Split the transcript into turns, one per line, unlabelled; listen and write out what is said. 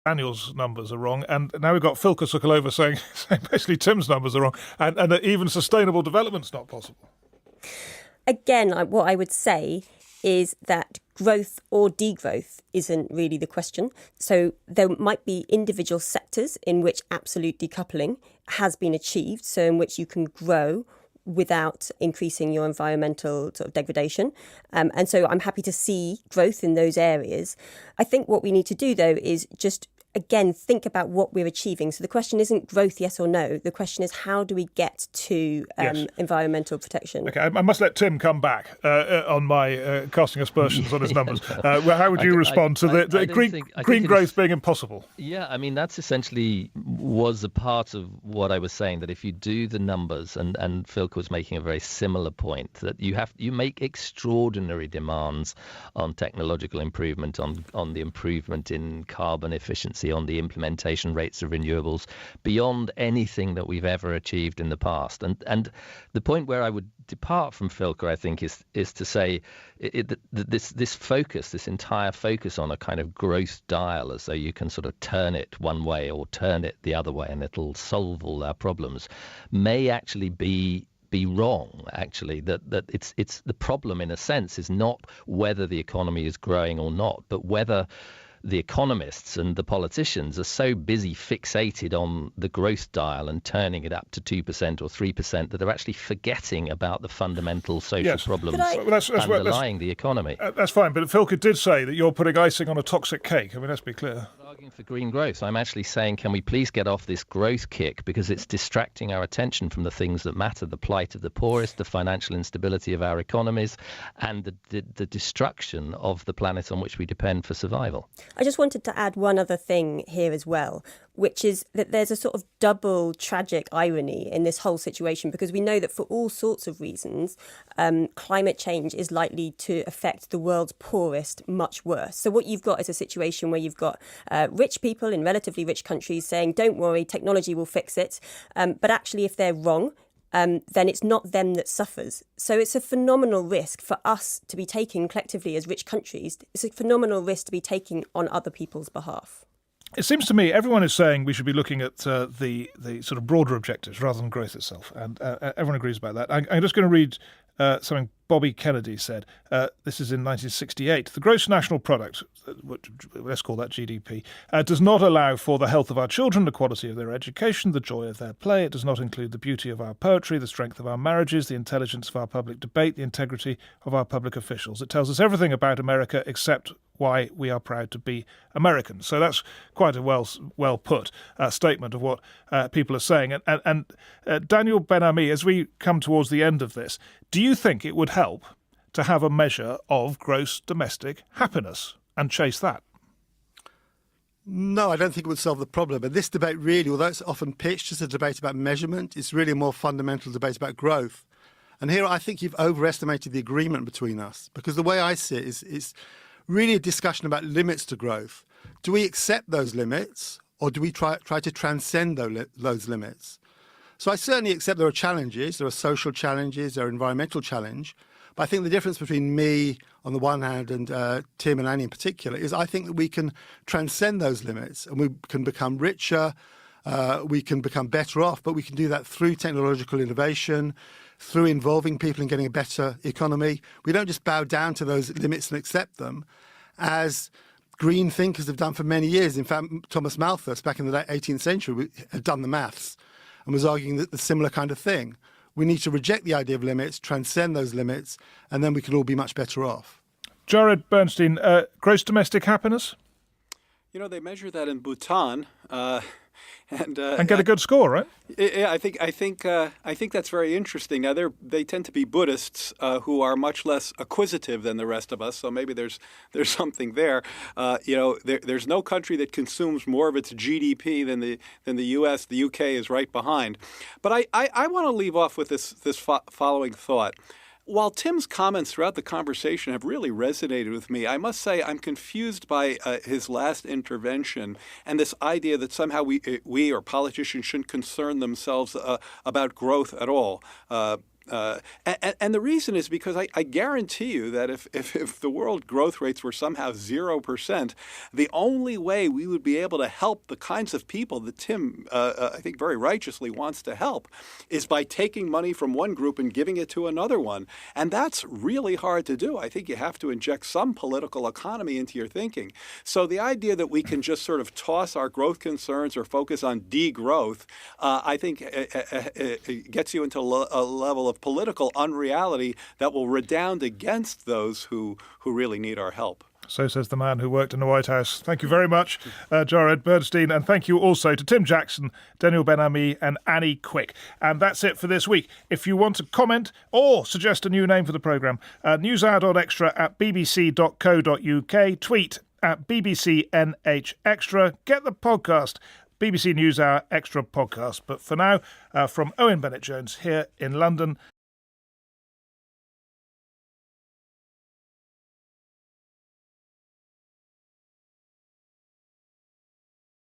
Daniel's numbers are wrong, and now we've got Phil Kusukalova saying basically Tim's numbers are wrong, and that even sustainable development's not possible.
Again, what I would say is that growth or degrowth isn't really the question. So there might be individual sectors in which absolute decoupling has been achieved, so in which you can grow without increasing your environmental sort of degradation. And so I'm happy to see growth in those areas. I think what we need to do, though, is just again, think about what we're achieving. So the question isn't growth, yes or no. The question is, how do we get to environmental protection?
Okay, I must let Tim come back on my casting aspersions on his numbers. How would you respond to the green growth being impossible?
Yeah, I mean, that's essentially was a part of what I was saying, that if you do the numbers, and Philke was making a very similar point, that you make extraordinary demands on technological improvement, on the improvement in carbon efficiency, on the implementation rates of renewables beyond anything that we've ever achieved in the past. And the point where I would depart from Philke, I think, is to say this entire focus on a kind of growth dial, as though you can sort of turn it one way or turn it the other way and it'll solve all our problems, may actually be wrong, actually, that it's the problem, in a sense, is not whether the economy is growing or not, but whether the economists and the politicians are so busy fixated on the growth dial and turning it up to 2% or 3% that they're actually forgetting about the fundamental social problems underlying the economy.
That's fine, but Philke did say that you're putting icing on a toxic cake. I mean, let's be clear.
I'm arguing for green growth. I'm actually saying, can we please get off this growth kick, because it's distracting our attention from the things that matter, the plight of the poorest, the financial instability of our economies, and the destruction of the planet on which we depend for survival.
I just wanted to add one other thing here as well, which is that there's a sort of double tragic irony in this whole situation, because we know that for all sorts of reasons, climate change is likely to affect the world's poorest much worse. So what you've got is a situation where you've got rich people in relatively rich countries saying, don't worry, technology will fix it. But actually, if they're wrong, then it's not them that suffers. So it's a phenomenal risk for us to be taking collectively as rich countries. It's a phenomenal risk to be taking on other people's behalf.
It seems to me everyone is saying we should be looking at the sort of broader objectives rather than growth itself, and everyone agrees about that. I'm just going to read something Bobby Kennedy said. This is in 1968. The gross national product, let's call that GDP, does not allow for the health of our children, the quality of their education, the joy of their play. It does not include the beauty of our poetry, the strength of our marriages, the intelligence of our public debate, the integrity of our public officials. It tells us everything about America except why we are proud to be Americans. So that's quite a well put statement of what people are saying. And Daniel Ben-Ami, as we come towards the end of this, do you think it would help to have a measure of gross domestic happiness and chase that?
No, I don't think it would solve the problem. And this debate really, although it's often pitched as a debate about measurement, it's really a more fundamental debate about growth. And here I think you've overestimated the agreement between us, because the way I see it is it's really a discussion about limits to growth. Do we accept those limits, or do we try to transcend those limits? So I certainly accept there are challenges. There are social challenges, there are environmental challenge. But I think the difference between me on the one hand and Tim and Annie in particular is I think that we can transcend those limits and we can become richer, we can become better off, but we can do that through technological innovation, through involving people and getting a better economy. We don't just bow down to those limits and accept them, as green thinkers have done for many years. In fact, Thomas Malthus, back in the late 18th century, had done the maths and was arguing that the similar kind of thing. We need to reject the idea of limits, transcend those limits, and then we can all be much better off.
Jared Bernstein, gross domestic happiness?
You know, they measure that in Bhutan. And
get a good score, right?
Yeah, I think that's very interesting. Now, they tend to be Buddhists who are much less acquisitive than the rest of us. So maybe there's something there. There's no country that consumes more of its GDP than the U.S. The U.K. is right behind. But I want to leave off with this following thought. While Tim's comments throughout the conversation have really resonated with me, I must say I'm confused by his last intervention and this idea that somehow we or politicians shouldn't concern themselves about growth at all. And the reason is because I guarantee you that if the world growth rates were somehow 0%, the only way we would be able to help the kinds of people that Tim, I think very righteously wants to help is by taking money from one group and giving it to another one. And that's really hard to do. I think you have to inject some political economy into your thinking. So the idea that we can just sort of toss our growth concerns or focus on degrowth, I think it gets you into a level of political unreality that will redound against those who really need our help.
So says the man who worked in the White House. Thank you very much, Jared Bernstein, and thank you also to Tim Jackson, Daniel Ben-Ami and Annie Quick. And that's it for this week. If you want to comment or suggest a new name for the programme, newshour.extra@bbc.co.uk, tweet at @BBCNHextra, get the podcast, BBC NewsHour Extra Podcast. But for now, from Owen Bennett-Jones here in London,